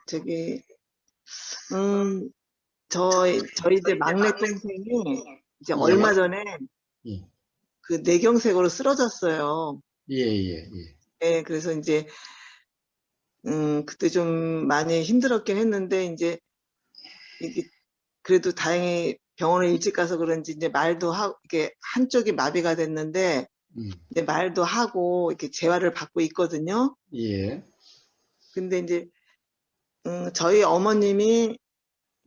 저기, 음, 저희 이제 막내 동생이 이제 얼마 예, 전에 예, 그 뇌경색으로 쓰러졌어요. 예, 예, 예. 예, 그래서 이제, 그때 좀 많이 힘들었긴 했는데, 이제, 이게, 그래도 다행히 병원에 일찍 가서 그런지 이제 말도 하고, 이게 한쪽이 마비가 됐는데, 음, 이제 말도 하고, 이렇게 재활을 받고 있거든요. 예, 근데 이제, 저희 어머님이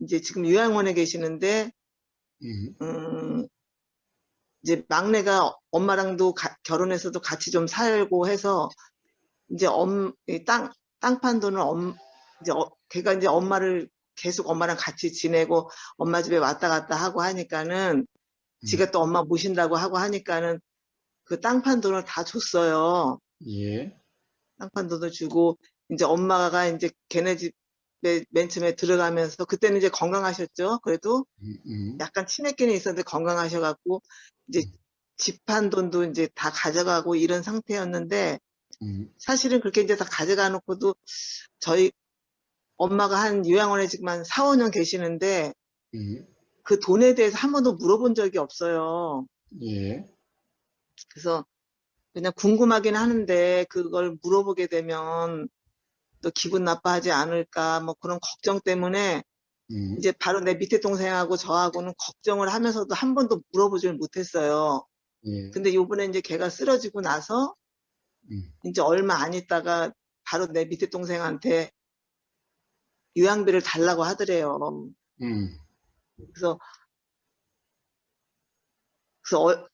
이제 지금 요양원에 계시는데, 음, 음, 이제 막내가 엄마랑도 결혼해서도 같이 좀 살고 해서 이제 이 땅판 돈을 이제 걔가 이제 엄마를 계속 엄마랑 같이 지내고 엄마 집에 왔다 갔다 하고 하니까는 음, 지가 또 엄마 모신다고 하고 하니까는 그 땅판 돈을 다 줬어요. 예, 땅판 돈을 주고 이제 엄마가 이제 걔네 집에 맨 처음에 들어가면서 그때는 이제 건강하셨죠. 그래도 음, 음, 약간 치매기는 있었는데 건강하셔갖고 이제 집한 돈도 이제 다 가져가고 이런 상태였는데 음, 사실은 그렇게 이제 다 가져가 놓고도 저희 엄마가 한 요양원에 지금 한 4, 5년 계시는데 음, 그 돈에 대해서 한 번도 물어본 적이 없어요. 예, 그래서 그냥 궁금하긴 하는데 그걸 물어보게 되면 또 기분 나빠하지 않을까 뭐 그런 걱정 때문에 음, 이제 바로 내 밑에 동생하고 저하고는 걱정을 하면서도 한 번도 물어보질 못했어요. 예, 근데 요번에 이제 걔가 쓰러지고 나서 음, 이제 얼마 안 있다가 바로 내 밑에 동생한테 요양비를 달라고 하더래요. 음, 그래서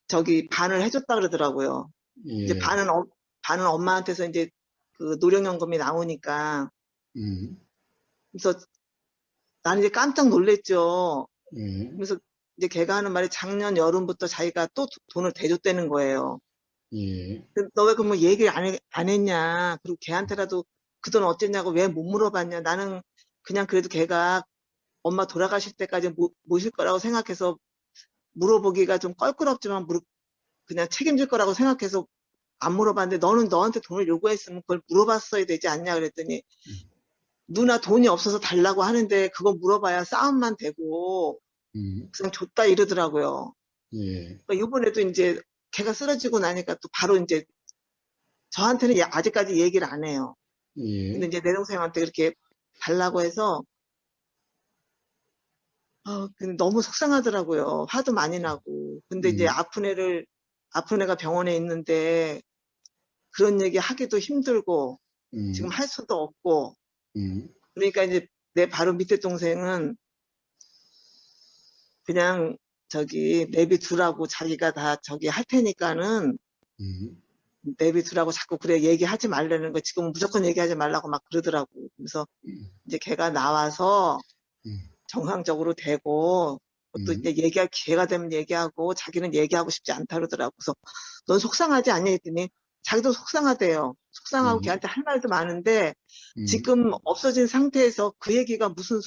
저기 반을 해줬다 그러더라고요. 이제 예, 반은 엄마한테서 이제 그 노령연금이 나오니까. 음, 그래서 나는 이제 깜짝 놀랬죠. 예, 그래서 이제 걔가 하는 말이 작년 여름부터 자기가 또 돈을 대줬다는 거예요. 예, 너 왜 그러면 얘기를 안 했냐. 그리고 걔한테라도 그 돈 어땠냐고 왜 못 물어봤냐. 나는 그냥 그래도 걔가 엄마 돌아가실 때까지 모실 거라고 생각해서 물어보기가 좀 껄끄럽지만 그냥 책임질 거라고 생각해서 안 물어봤는데 너는 너한테 돈을 요구했으면 그걸 물어봤어야 되지 않냐 그랬더니 누나 돈이 없어서 달라고 하는데 그거 물어봐야 싸움만 되고 음, 그냥 줬다 이러더라고요. 예, 그러니까 이번에도 이제 걔가 쓰러지고 나니까 또 바로 이제 저한테는 아직까지 얘기를 안 해요. 근데 예, 이제 내 동생한테 그렇게 달라고 해서 근데 너무 속상하더라고요. 화도 많이 나고. 근데 이제 음, 아픈 애가 병원에 있는데 그런 얘기 하기도 힘들고 지금 음, 할 수도 없고 음, 그러니까 이제 내 바로 밑에 동생은 그냥 저기 내비두라고 자기가 다 저기 할 테니까는 음, 내비두라고 자꾸 그래 얘기하지 말라는 거 지금 무조건 얘기하지 말라고 막 그러더라고. 그래서 이제 걔가 나와서 음, 정상적으로 되고 또 음, 이제 얘기할 기회가 되면 얘기하고 자기는 얘기하고 싶지 않다 그러더라고. 그래서 넌 속상하지 않냐 했더니 자기도 속상하대요. 속상하고 예, 걔한테 할 말도 많은데 음, 지금 없어진 상태에서 그 얘기가 무슨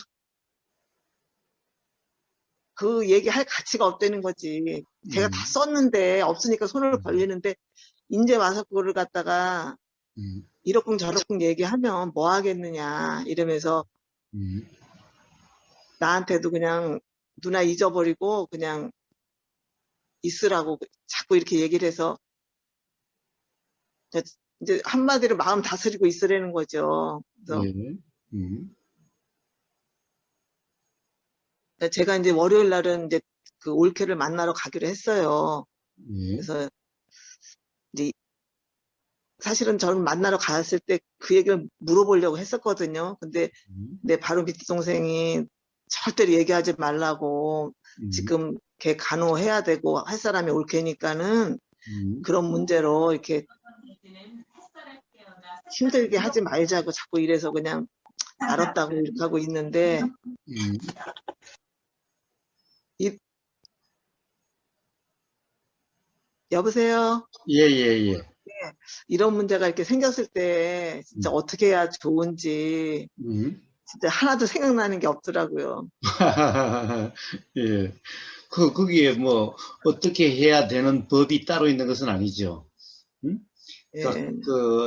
그 얘기할 가치가 없다는 거지. 걔가 다 음, 썼는데 없으니까 손을 벌리는데 이제 와서 그거를 갖다가 음, 이러쿵 저러쿵 얘기하면 뭐 하겠느냐 이러면서 음, 나한테도 그냥 누나 잊어버리고 그냥 있으라고 자꾸 이렇게 얘기를 해서 이제 한마디로 마음 다스리고 있으라는 거죠. 그래서 예, 음, 제가 이제 월요일 날은 이제 그 올케를 만나러 가기로 했어요. 예, 그래서 이제 사실은 저는 만나러 갔을 때 그 얘기를 물어보려고 했었거든요. 근데 음, 내 바로 밑 동생이 절대로 얘기하지 말라고 음, 지금 걔 간호해야 되고 할 사람이 올 테니까는 음, 그런 문제로 이렇게 힘들게 하지 말자고 자꾸 이래서 그냥 알았다고 이렇게 하고 있는데 음, 이, 여보세요? 예, 예, 예. 이런 문제가 이렇게 생겼을 때 진짜 음, 어떻게 해야 좋은지 음. 진짜 하나도 생각나는 게 없더라고요. 예. 거기에 뭐, 어떻게 해야 되는 법이 따로 있는 것은 아니죠. 음? 그러니까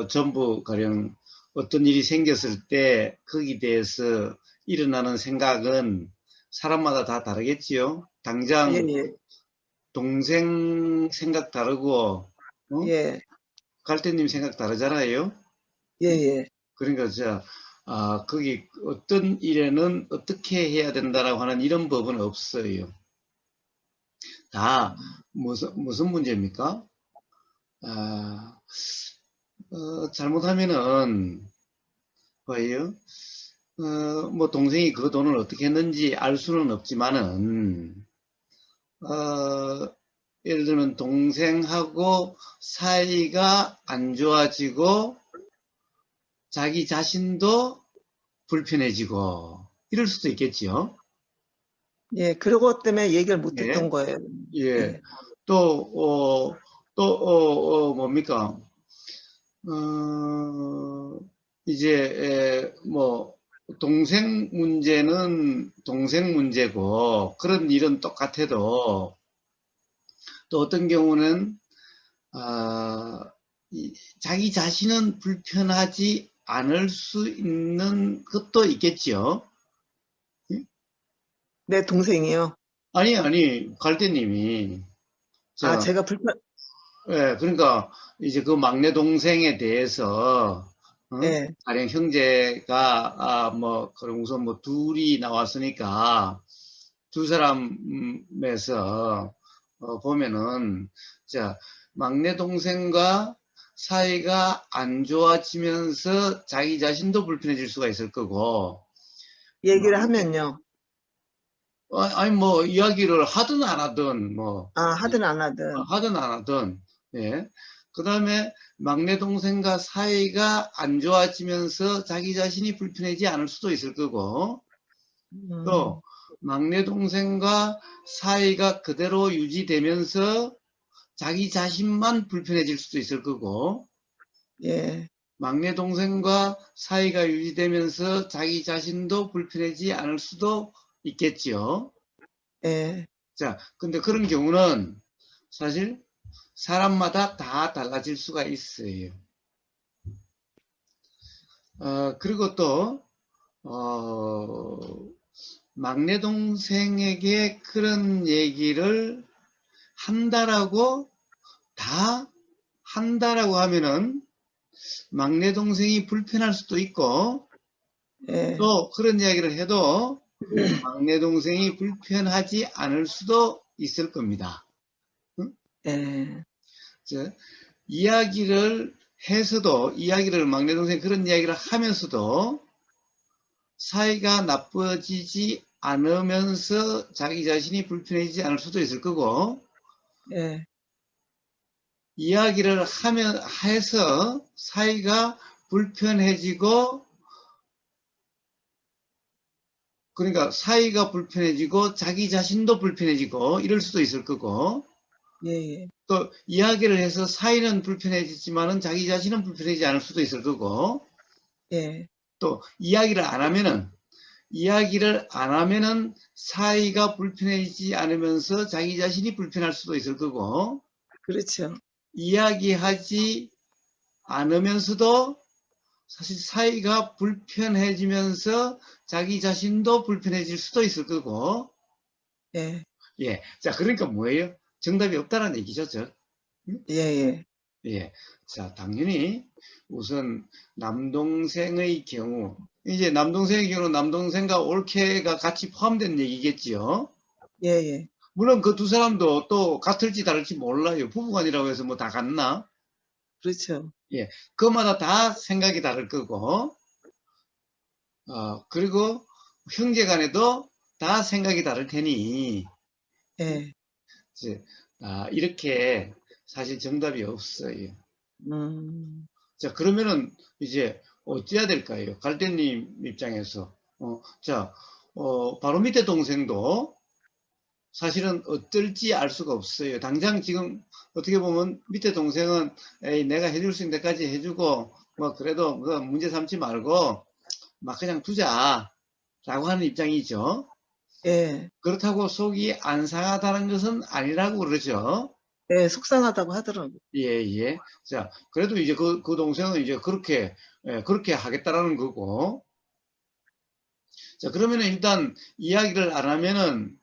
예, 전부 가령, 어떤 일이 생겼을 때 거기에 대해서 일어나는 생각은 사람마다 다 다르겠지요. 예, 당장 예, 동생 생각 다르고, 어? 예, 갈대님 생각 다르잖아요. 예, 예. 그러니까 거기 어떤 일에는 어떻게 해야 된다라고 하는 이런 법은 없어요. 다 무슨 문제입니까? 아, 잘못하면은 봐요. 뭐 동생이 그 돈을 어떻게 했는지 알 수는 없지만은 예를 들면 동생하고 사이가 안 좋아지고 자기 자신도 불편해지고 이럴 수도 있겠지요. 예, 그러고 때문에 얘기를 못 예, 했던 거예요. 예. 예, 또, 뭡니까? 어, 뭐, 동생 문제는 동생 문제고, 그런 일은 똑같아도, 또 어떤 경우는, 아, 자기 자신은 불편하지 않을 수 있는 것도 있겠지요. 내 동생이요. 아니, 갈대님이, 아, 자, 제가 불편, 예, 그러니까 이제 그 막내 동생에 대해서 예, 가령 형제가 뭐 그럼 우선 뭐 둘이 나왔으니까 두 사람에서 보면은 자 막내 동생과 사이가 안 좋아지면서 자기 자신도 불편해질 수가 있을 거고 얘기를 하면요. 아니 뭐 이야기를 하든 안 하든 뭐 아, 하든 안 하든. 하든 안 하든, 예. 그 다음에 막내 동생과 사이가 안 좋아지면서 자기 자신이 불편하지 않을 수도 있을 거고, 또 음, 막내 동생과 사이가 그대로 유지되면서 자기 자신만 불편해질 수도 있을 거고, 예, 막내 동생과 사이가 유지되면서 자기 자신도 불편하지 않을 수도 있겠지요. 예, 자, 근데 그런 경우는 사실 사람마다 다 달라질 수가 있어요. 그리고 또, 막내 동생에게 그런 얘기를 한다라고, 다 한다라고 하면은 막내 동생이 불편할 수도 있고, 예, 또 그런 이야기를 해도 막내 동생이 불편하지 않을 수도 있을 겁니다. 응? 예, 저, 이야기를 해서도, 이야기를 막내 동생 그런 이야기를 하면서도 사이가 나빠지지 않으면서 자기 자신이 불편해지지 않을 수도 있을 거고, 예, 이야기를 해서 사이가 불편해지고, 그러니까 사이가 불편해지고, 자기 자신도 불편해지고, 이럴 수도 있을 거고, 예, 예, 또 이야기를 해서 사이는 불편해지지만은 자기 자신은 불편해지지 않을 수도 있을 거고, 예, 또 이야기를 안 하면은 사이가 불편해지지 않으면서 자기 자신이 불편할 수도 있을 거고, 그렇죠. 이야기하지 않으면서도 사실 사이가 불편해지면서 자기 자신도 불편해질 수도 있을 거고, 예, 예. 자, 그러니까 뭐예요? 정답이 없다는 얘기죠, 예, 예, 예. 자, 당연히 우선 남동생의 경우, 이제 남동생의 경우 남동생과 올케가 같이 포함된 얘기겠지요. 예, 예, 물론 그 두 사람도 또 같을지 다를지 몰라요. 부부간이라고 해서 뭐 다 같나? 그렇죠. 예. 그마다 다 생각이 다를 거고, 그리고 형제 간에도 다 생각이 다를 테니, 예, 이제, 이렇게 사실 정답이 없어요. 음, 자, 그러면은 이제 어찌해야 될까요? 갈대님 입장에서. 자, 바로 밑에 동생도 사실은 어떨지 알 수가 없어요. 당장 지금 어떻게 보면 밑에 동생은 에이, 내가 해줄 수 있는 데까지 해주고, 뭐, 그래도 문제 삼지 말고, 막 그냥 두자라고 하는 입장이죠. 예, 그렇다고 속이 안 상하다는 것은 아니라고 그러죠. 예, 속상하다고 하더라고. 예, 예. 자, 그래도 이제 그 동생은 이제 그렇게 예, 그렇게 하겠다라는 거고. 자, 그러면은 일단 이야기를 안 하면은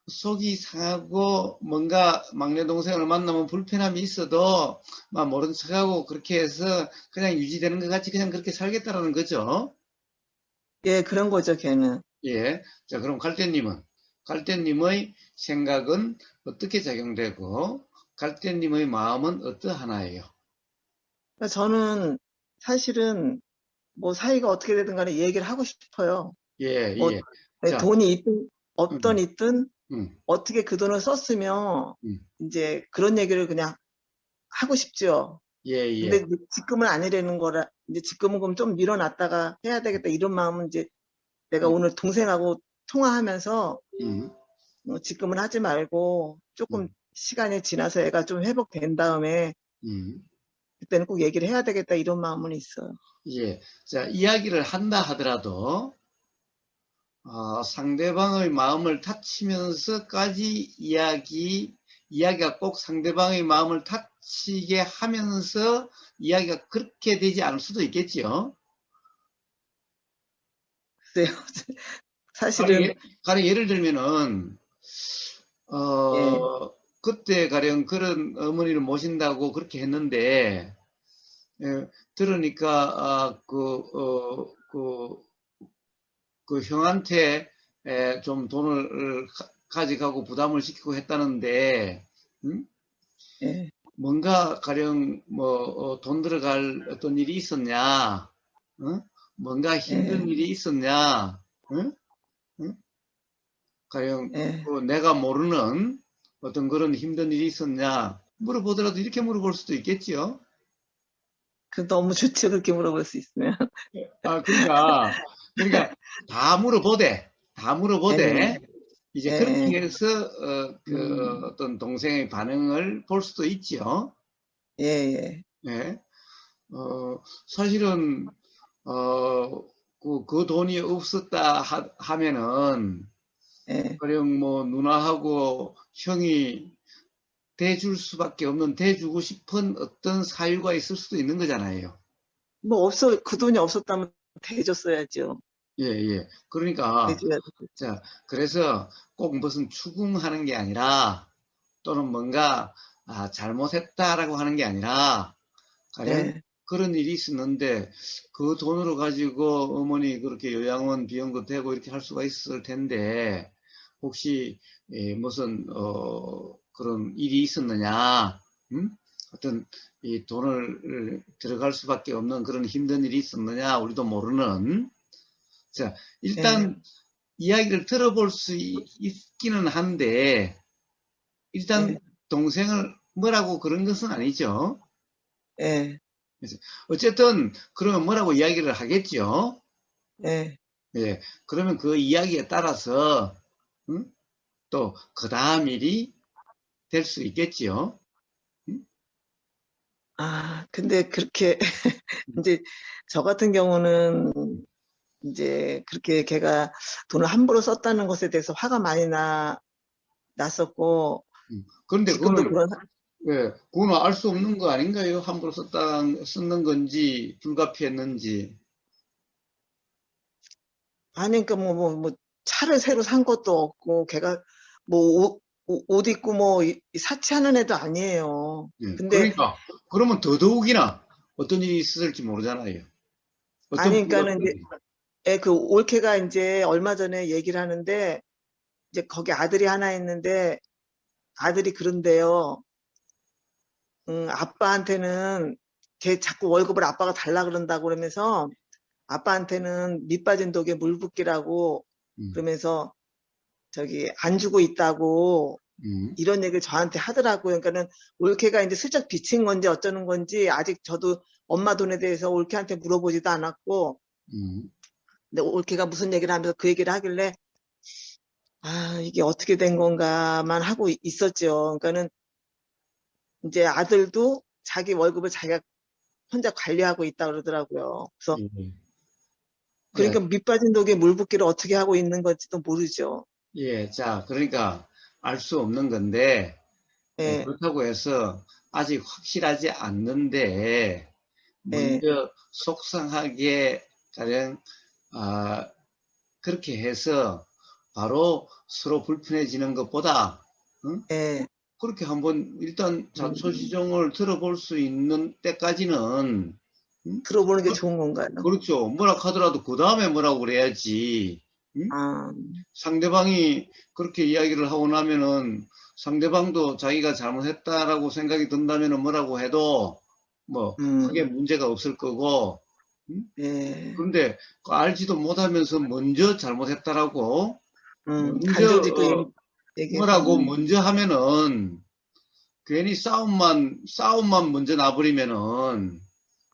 속이 상하고 뭔가 막내 동생을 만나면 불편함이 있어도 막 모른 척하고 그렇게 해서 그냥 유지되는 것 같이 그냥 그렇게 살겠다라는 거죠. 예, 그런 거죠, 걔는. 예. 자, 그럼 갈대님의 생각은 어떻게 작용되고 갈대님의 마음은 어떠하나요? 그러니까 저는 사실은 뭐 사이가 어떻게 되든 간에 얘기를 하고 싶어요. 예, 뭐 예. 네, 자, 돈이 있든 없든 음, 있든 음, 어떻게 그 돈을 썼으면 음. 이제 그런 얘기를 그냥 하고 싶죠. 예, 근데 예. 이제 지금은 아니라는 거라 이제 지금은 그럼 좀 밀어놨다가 해야 되겠다 이런 마음은 이제 내가 음, 오늘 동생하고 통화하면서 음, 지금은 하지 말고 조금 음, 시간이 지나서 애가 좀 회복된 다음에 음. 그때는 꼭 얘기를 해야 되겠다 이런 마음은 있어요. 예. 자, 이야기를 한다 하더라도 상대방의 마음을 다치면서까지 이야기가 꼭 상대방의 마음을 다치게 하면서 이야기가 그렇게 되지 않을 수도 있겠지요. 글쎄요. 가령, 사실은 가령 예를 들면은, 예, 그때 가령 그런 어머니를 모신다고 그렇게 했는데, 들으니까, 그 형한테 좀 돈을 가져가고 부담을 시키고 했다는데, 음? 예, 뭔가 가령 돈 들어갈 어떤 일이 있었냐, 어? 뭔가 예, 힘든 일이 있었냐, 응? 응? 가령 예. 내가 모르는 어떤 그런 힘든 일이 있었냐 물어보더라도 이렇게 물어볼 수도 있겠지요. 그 너무 좋죠. 그렇게 물어볼 수 있으면. 그러니까 다 물어보되 예, 이제 예, 그렇게 해서 어떤 동생의 반응을 볼 수도 있지요. 예, 예, 예. 사실은 그 돈이 없었다 하면은 예. 가령 뭐 누나하고 형이 대줄 수밖에 없는 대주고 싶은 어떤 사유가 있을 수도 있는 거잖아요. 뭐 없어 그 돈이 없었다면 대줬어야죠. 예, 예. 그러니까 대줘야 자, 그래서 꼭 무슨 추궁하는 게 아니라 또는 뭔가 잘못했다라고 하는 게 아니라 가령 예, 그런 일이 있었는데 그 돈으로 가지고 어머니 그렇게 요양원 비용도 되고 이렇게 할 수가 있을 텐데 혹시 무슨 그런 일이 있었느냐? 음? 어떤 이 돈을 들어갈 수밖에 없는 그런 힘든 일이 있었느냐? 우리도 모르는. 자, 예, 일단 이야기를 들어볼 수 있기는 한데 일단 예, 동생을 뭐라고 그런 것은 아니죠. 예, 그래서 어쨌든 그러면 뭐라고 이야기를 하겠죠. 예. 예, 그러면 그 이야기에 따라서 또 그 다음 일이 될 수 있겠지요. 음? 아, 근데 그렇게 이제 저 같은 경우는 이제 그렇게 걔가 돈을 함부로 썼다는 것에 대해서 화가 많이 났었고 그런데 지금도 그거는 그런 그거는 알 수 없는 거 아닌가요? 함부로 썼는 건지 불가피했는지. 아니 그러니까 뭐 차를 새로 산 것도 없고 걔가 뭐 옷 입고 뭐 사치하는 애도 아니에요. 예, 근데 그러니까 그러면 더더욱이나 어떤 일이 있을지 모르잖아요. 어떤 아니 분이 그러니까는 이제 그 올케가 이제 얼마 전에 얘기를 하는데 이제 거기 아들이 하나 있는데 아들이 그런데요. 아빠한테는 걔 자꾸 월급을 아빠가 달라 그런다고 그러면서 아빠한테는 밑 빠진 독에 물 붓기라고 음, 그러면서 저기 안 주고 있다고 음, 이런 얘기를 저한테 하더라고요. 그러니까는 올케가 이제 슬쩍 비친 건지 어쩌는 건지 아직 저도 엄마 돈에 대해서 올케한테 물어보지도 않았고 음, 근데 올케가 무슨 얘기를 하면서 그 얘기를 하길래 아 이게 어떻게 된 건가만 하고 있었죠. 그러니까는 이제 아들도 자기 월급을 자기가 혼자 관리하고 있다 그러더라고요. 그래서 예, 예, 그러니까 밑 빠진 독에 물 붓기를 어떻게 하고 있는 건지도 모르죠. 예. 자, 그러니까 알 수 없는 건데 예, 그렇다고 해서 아직 확실하지 않는데 예, 먼저 속상하게 가령 그렇게 해서 바로 서로 불편해지는 것보다 응? 예, 그렇게 한번 일단 음, 자초지종을 들어볼 수 있는 때까지는 응? 들어보는 게 좋은 건가요? 그렇죠. 뭐라 하더라도 그 다음에 뭐라고 그래야지. 응? 아, 상대방이 그렇게 이야기를 하고 나면은 상대방도 자기가 잘못했다라고 생각이 든다면은 뭐라고 해도 뭐 크게 음, 문제가 없을 거고. 응? 예, 그런데 그 알지도 못하면서 먼저 잘못했다라고 먼저 감정도 있고 얘기, 뭐라고 먼저 하면은 괜히 싸움만 먼저 나버리면은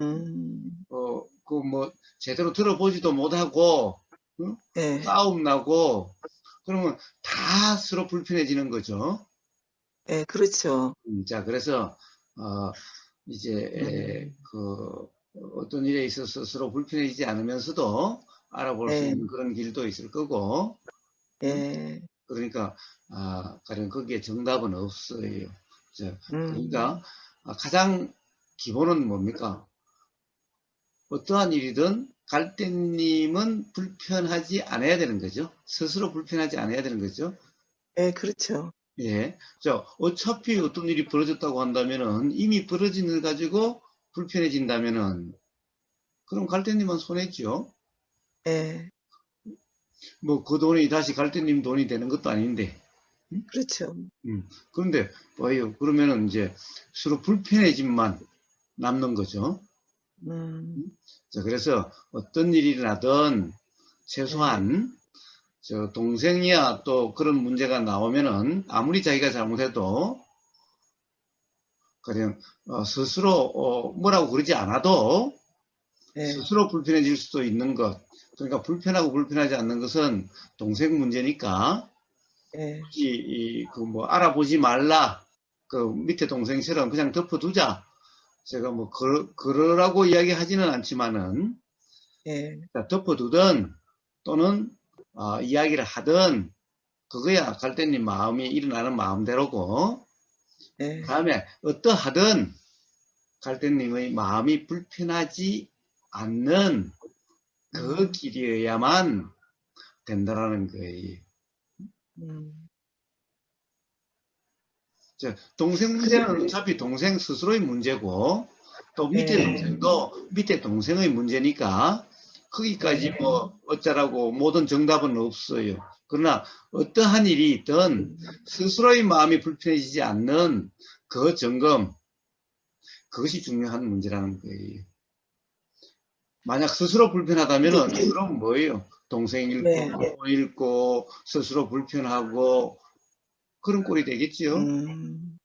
음, 그 뭐 제대로 들어보지도 못하고 응? 예, 싸움 나고 그러면 다 서로 불편해지는 거죠. 예, 그렇죠. 자, 그래서 어, 이제 음, 어떤 일에 있어서 서로 불편해지지 않으면서도 알아볼 수 예, 있는 그런 길도 있을 거고, 응? 예, 그러니까 가령 거기에 정답은 없어요. 자, 그러니까 음, 가장 기본은 뭡니까? 어떠한 일이든 갈대님은 불편하지 않아야 되는 거죠. 스스로 불편하지 않아야 되는 거죠. 예, 그렇죠. 예. 자, 어차피 어떤 일이 벌어졌다고 한다면은 이미 벌어진 일 가지고 불편해진다면은 그럼 갈대님은 손해죠. 예, 뭐 그 돈이 다시 갈대님 돈이 되는 것도 아닌데. 음? 그렇죠. 그런데 봐요. 그러면은 이제 서로 불편해짐만 남는 거죠. 음, 자, 그래서 어떤 일이 일어나든 예, 최소한 저 동생이야 또 그런 문제가 나오면은 아무리 자기가 잘못해도 그냥 스스로 뭐라고 그러지 않아도 예, 스스로 불편해질 수도 있는 것. 그러니까 불편하고 불편하지 않는 것은 동생 문제니까 예, 굳이 그 뭐 알아보지 말라. 그 밑에 동생처럼 그냥 덮어두자. 제가 뭐 그러라고 이야기하지는 않지만은 예, 덮어두든 또는 이야기를 하든 그거야 갈대님 마음이 일어나는 마음대로고 예, 다음에 어떠하든 갈대님의 마음이 불편하지 않는 그 음, 길이어야만 된다라는 거예요. 음. 동생 근데, 문제는 어차피 동생 스스로의 문제고 또 밑에 예, 동생도 밑에 동생의 문제니까 거기까지 예, 뭐 어쩌라고 모든 정답은 없어요. 그러나 어떠한 일이 있든 스스로의 마음이 불편해지지 않는 그 점검 그것이 중요한 문제라는 거예요. 만약 스스로 이제, 불편하다면은 그럼 뭐예요? 동생 잃고 예, 돈 잃고 스스로 불편하고 그런 꼴이 되겠지요. 음,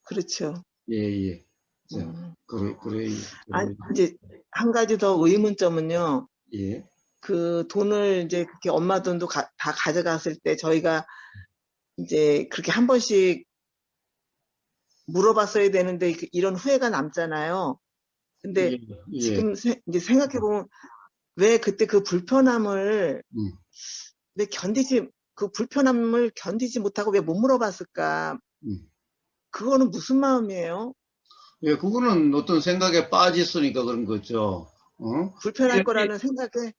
그렇죠. 예, 예. 자, 음. 아, 그래, 이제 한 가지 더 의문점은요. 예, 그 돈을 이제 그렇게 엄마 돈도 다 가져갔을 때 저희가 이제 그렇게 한 번씩 물어봤어야 되는데 이런 후회가 남잖아요. 근데 예, 예. 지금 이제 생각해보면 왜 그때 그 불편함을 음, 왜 그 불편함을 견디지 못하고 왜 못 물어봤을까? 음. 그거는 무슨 마음이에요? 예, 그거는 어떤 생각에 빠졌으니까 그런 거죠. 어? 불편할 예, 거라는 생각에,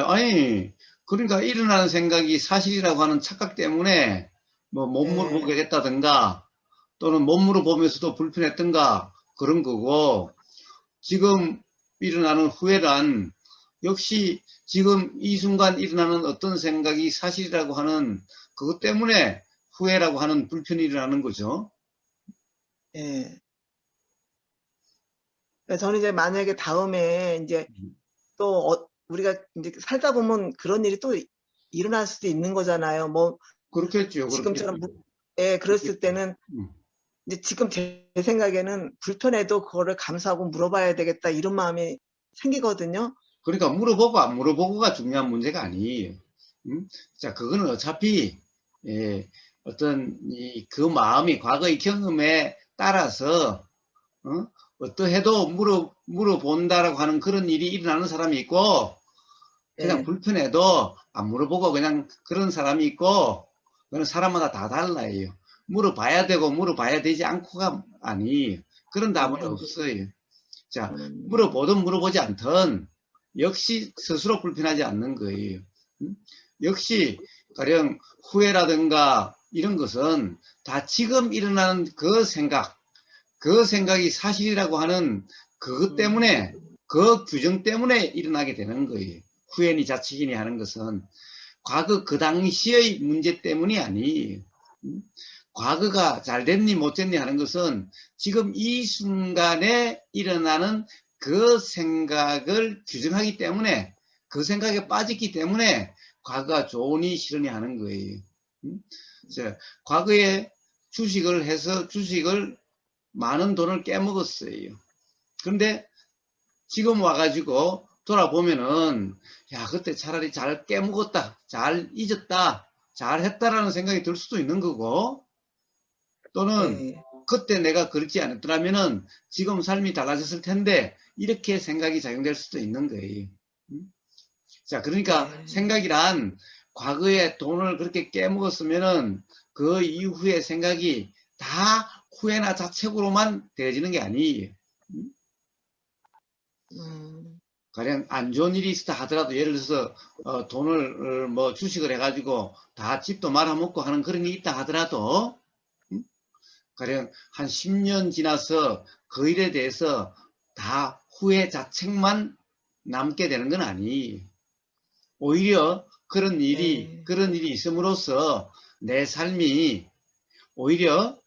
아니, 그러니까 일어나는 생각이 사실이라고 하는 착각 때문에 뭐 못 예, 물어보겠다든가 또는 못 물어보면서도 불편했던가 그런 거고 지금 일어나는 후회란 역시 지금 이 순간 일어나는 어떤 생각이 사실이라고 하는 그것 때문에 후회라고 하는 불편이 일어나는 거죠. 예. 그러니까 저는 이제 만약에 다음에 이제 또 우리가 이제 살다 보면 그런 일이 또 일어날 수도 있는 거잖아요. 뭐 그렇겠죠, 지금처럼 그렇겠죠. 예, 그랬을 그렇겠죠. 때는 음. 이제 지금 제 생각에는 불편해도 그거를 감수하고 물어봐야 되겠다 이런 마음이 생기거든요. 그러니까 물어보고 안 물어보고가 중요한 문제가 아니에요. 자, 그거는 어차피 예, 어떤 그 마음이 과거의 경험에 따라서 어떠해도 물어본다라고 하는 그런 일이 일어나는 사람이 있고 그냥 예, 불편해도 안 물어보고 그냥 그런 사람이 있고 그는 사람마다 다 달라요. 물어봐야 되고 물어봐야 되지 않고가 아니 그런 답은 음, 없어요. 자, 물어보든 물어보지 않든 역시 스스로 불편하지 않는 거예요. 역시 가령 후회라든가 이런 것은 다 지금 일어나는 그 생각이 사실이라고 하는 그것 때문에, 그 규정 때문에 일어나게 되는 거예요. 후회니 자책이니 하는 것은 과거 그 당시의 문제 때문이 아니에요. 과거가 잘 됐니 못 됐니 하는 것은 지금 이 순간에 일어나는 그 생각을 규정하기 때문에, 그 생각에 빠졌기 때문에 과거가 좋으니 싫으니 하는 거예요. 과거에 주식을 해서 주식을 많은 돈을 깨먹었어요. 그런데 지금 와가지고 돌아보면은 야, 그때 차라리 잘 깨먹었다, 잘 잊었다, 잘 했다라는 생각이 들 수도 있는 거고, 또는 네. 그때 내가 그렇지 않았더라면은 지금 삶이 달라졌을 텐데 이렇게 생각이 작용될 수도 있는 거예요. 자, 그러니까 네. 생각이란 과거에 돈을 그렇게 깨먹었으면은 그 이후의 생각이 다 후회나 자책으로만 되어지는 게 아니에요. 가령 안 좋은 일이 있었다 하더라도, 예를 들어서 돈을 뭐 주식을 해가지고 다 집도 말아먹고 하는 그런 일이 있다 하더라도, 가령 한 10년 지나서 그 일에 대해서 다 후회 자책만 남게 되는 건 아니에요. 오히려 그런 일이 있음으로써 내 삶이 오히려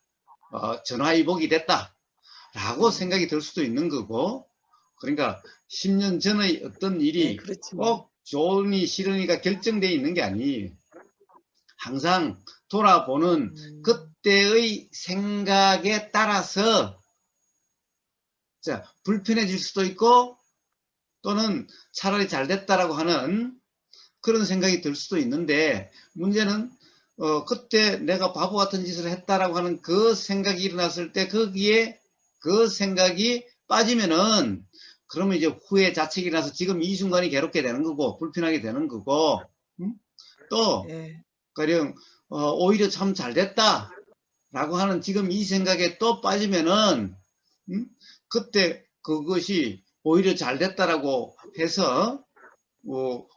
전화위복이 됐다라고 생각이 들 수도 있는 거고, 그러니까 10년 전의 어떤 일이 꼭 좋으니 싫으니까 결정되어 있는 게 아니에요. 항상 돌아보는 그때의 생각에 따라서 불편해질 수도 있고, 또는 차라리 잘 됐다라고 하는 그런 생각이 들 수도 있는데, 문제는 그때 내가 바보 같은 짓을 했다라고 하는 그 생각이 일어났을 때 거기에 그 생각이 빠지면은, 그러면 이제 후회 자책이 나서 지금 이 순간이 괴롭게 되는 거고 불편하게 되는 거고, 또 가령 오히려 참 잘 됐다라고 하는 지금 이 생각에 또 빠지면은 그때 그것이 오히려 잘 됐다라고 해서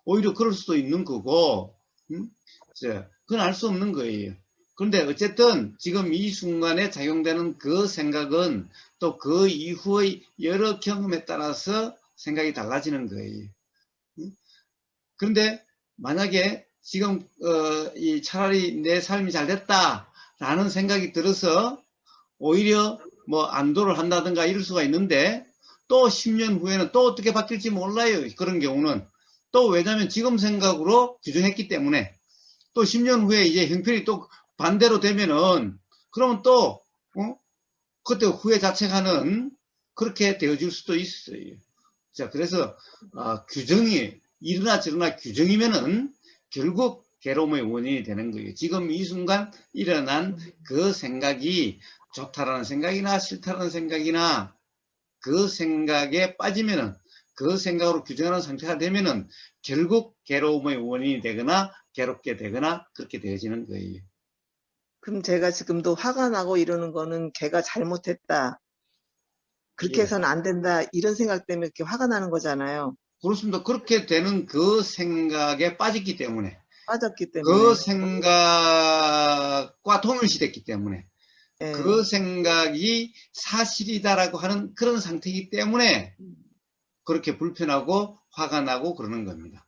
오히려 그럴 수도 있는 거고, 그건 알 수 없는 거예요. 그런데 어쨌든 지금 이 순간에 작용되는 그 생각은 또 그 이후의 여러 경험에 따라서 생각이 달라지는 거예요. 그런데 만약에 지금 차라리 내 삶이 잘 됐다라는 생각이 들어서 오히려 뭐 안도를 한다든가 이럴 수가 있는데, 또 10년 후에는 또 어떻게 바뀔지 몰라요. 그런 경우는 또 왜냐하면 지금 생각으로 규정했기 때문에, 또 10년 후에 이제 형편이 또 반대로 되면은 그러면 또 그때 후회 자책하는 그렇게 되어질 수도 있어요. 자, 그래서 규정이 이러나 저러나 규정이면은 결국 괴로움의 원인이 되는 거예요. 지금 이 순간 일어난 그 생각이 좋다라는 생각이나 싫다라는 생각이나 그 생각에 빠지면은, 그 생각으로 규정하는 상태가 되면은 결국 괴로움의 원인이 되거나 괴롭게 되거나 그렇게 되어지는 거예요. 그럼 제가 지금도 화가 나고 이러는 거는 걔가 잘못했다, 그렇게 해서는 안 된다, 이런 생각 때문에 이렇게 화가 나는 거잖아요. 그렇습니다. 그렇게 되는 그 생각에 빠졌기 때문에, 빠졌기 그 때문에. 생각과 동일시됐기 때문에, 그 예. 생각이 사실이다라고 하는 그런 상태이기 때문에 그렇게 불편하고 화가 나고 그러는 겁니다.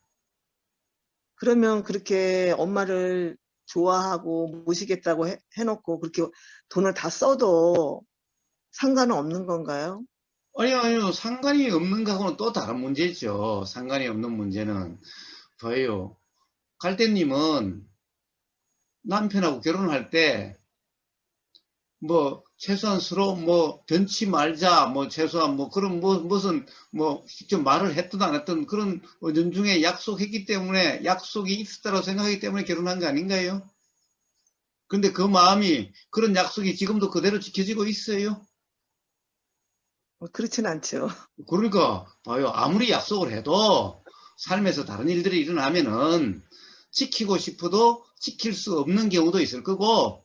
그러면 그렇게 엄마를 좋아하고 모시겠다고 해놓고 그렇게 돈을 다 써도 상관은 없는 건가요? 아니요. 상관이 없는 거하고는 또 다른 문제죠. 상관이 없는 문제는, 봐요. 갈대님은 남편하고 결혼할 때 뭐 최소한 서로 뭐 변치 말자, 뭐 최소한 뭐 그런 무슨 뭐 직접 말을 했든 안 했든 그런 연중에 약속했기 때문에, 약속이 있었다고 생각하기 때문에 결혼한 거 아닌가요? 근데 그 마음이, 그런 약속이 지금도 그대로 지켜지고 있어요. 그렇진 않죠. 그러니까 봐요. 아무리 약속을 해도 삶에서 다른 일들이 일어나면은 지키고 싶어도 지킬 수 없는 경우도 있을 거고,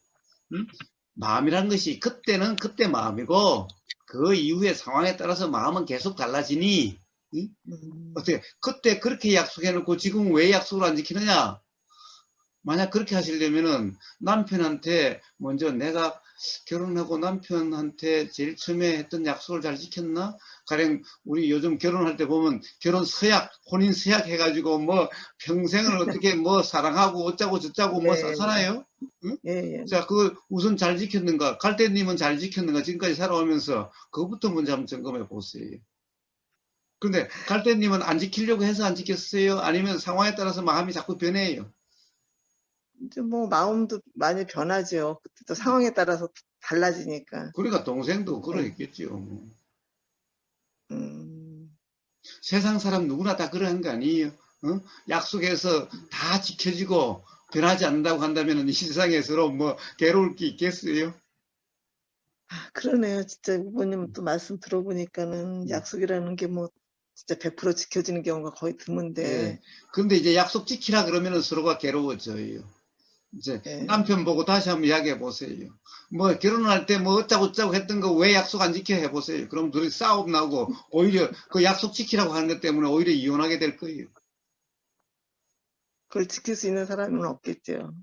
마음이란 것이 그때는 그때 마음이고 그 이후의 상황에 따라서 마음은 계속 달라지니, 응? 음, 어떻게, 그때 그렇게 약속해놓고 지금 왜 약속을 안 지키느냐? 만약 그렇게 하시려면은 남편한테 먼저 내가 결혼하고 남편한테 제일 처음에 했던 약속을 잘 지켰나? 가령 우리 요즘 결혼할 때 보면 결혼 서약, 혼인 서약 해가지고 뭐 평생을 어떻게 뭐 사랑하고 어쩌고 저쩌고 뭐 네, 쓰잖아요. 응? 예, 예. 자, 그걸 우선 잘 지켰는가? 갈대님은 잘 지켰는가? 지금까지 살아오면서 그것부터 먼저 한번 점검해 보세요. 근데 갈대님은 안 지키려고 해서 안 지켰어요? 아니면 상황에 따라서 마음이 자꾸 변해요? 이제 뭐 마음도 많이 변하죠. 그때 또 상황에 따라서 달라지니까. 그러니까 동생도 예. 그러겠죠. 뭐. 음, 세상 사람 누구나 다 그러한 거 아니에요. 어? 약속해서 다 지켜지고 변하지 않는다고 한다면 이 세상에 서로 뭐 괴로울 게 있겠어요? 그러네요. 진짜 부모님 또 말씀 들어보니까는 음, 약속이라는 게 뭐 진짜 100% 지켜지는 경우가 거의 예. 드문데, 근데 이제 약속 지키라 그러면은 서로가 괴로워져요. 이제 예. 남편 보고 다시 한번 이야기해 보세요. 뭐 결혼할 때 뭐 어쩌고 했던 거 왜 약속 안 지켜 해 보세요. 그럼 둘이 싸움 나고 오히려 그 약속 지키라고 하는 것 때문에 오히려 이혼하게 될 거예요. 그걸 지킬 수 있는 사람은 없겠죠.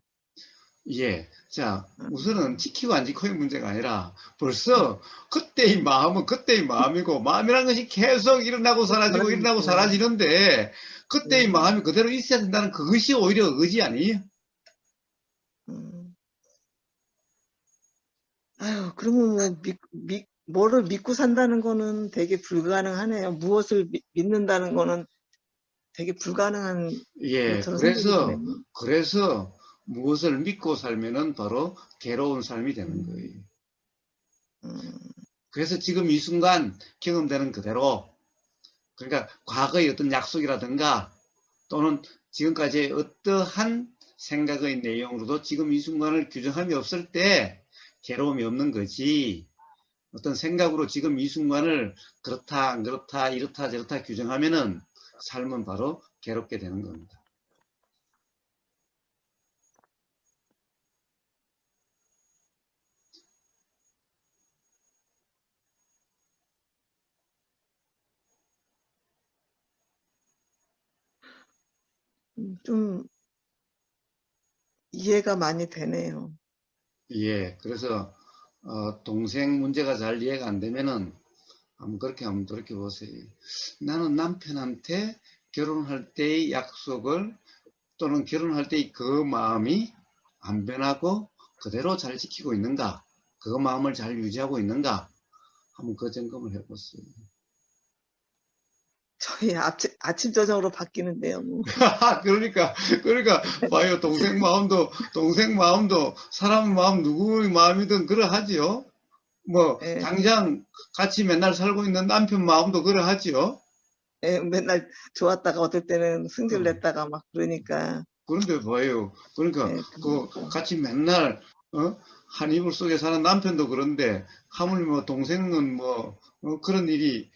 예. 자, 우선은 음, 지키고 안 지키고의 문제가 아니라 벌써 그때의 마음은 그때의 마음이고 마음이라는 것이 계속 일어나고 사라지고 일어나고 변하니까. 사라지는데 그때의 예. 마음이 그대로 있어야 된다는 그것이 오히려 의지 아니에요? 음. 아유, 그러면 뭐, 뭐를 믿고 산다는 거는 되게 불가능하네요. 무엇을 믿는다는 거는 되게 불가능한 예. 것처럼 생각이 드네요. 그래서 무엇을 믿고 살면은 바로 괴로운 삶이 되는 음, 거예요. 음, 그래서 지금 이 순간 경험되는 그대로 그러니까 과거의 어떤 약속이라든가 또는 지금까지의 어떠한 생각의 내용으로도 지금 이 순간을 규정함이 없을 때 괴로움이 없는 거지. 어떤 생각으로 지금 이 순간을 그렇다, 안 그렇다, 이렇다, 저렇다 규정하면은 삶은 바로 괴롭게 되는 겁니다. 좀 이해가 많이 되네요. 예, 그래서 동생 문제가 잘 이해가 안 되면은 한번 그렇게 보세요. 나는 남편한테 결혼할 때의 약속을 또는 결혼할 때의 그 마음이 안 변하고 그대로 잘 지키고 있는가? 그 마음을 잘 유지하고 있는가? 한번 그 점검을 해보세요. 저희 아침, 저녁으로 바뀌는데요. 뭐. 그러니까, 봐요. 동생 마음도, 사람 마음, 누구의 마음이든 그러하지요. 뭐, 예, 당장 같이 맨날 살고 있는 남편 마음도 그러하지요. 예, 맨날 좋았다가 어떨 때는 승질 어, 냈다가 막 그러니까, 그런데 봐요. 그러니까, 예, 그, 그러니까. 같이 맨날, 한 이불 속에 사는 남편도 그런데, 하물며 뭐 동생은 뭐, 그런 일이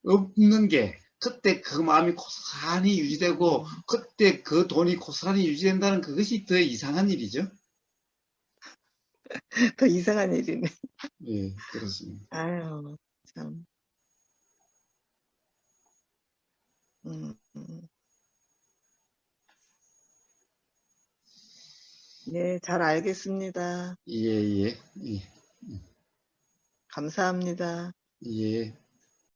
없는 게, 그때 그 마음이 고스란히 유지되고, 음, 그때 그 돈이 고스란히 유지된다는 그것이 더 이상한 일이죠. 더 이상한 일이네. 예, 그렇습니다. 아유, 참. 음, 음. 네, 잘 알겠습니다. 예, 예, 예, 감사합니다. 예.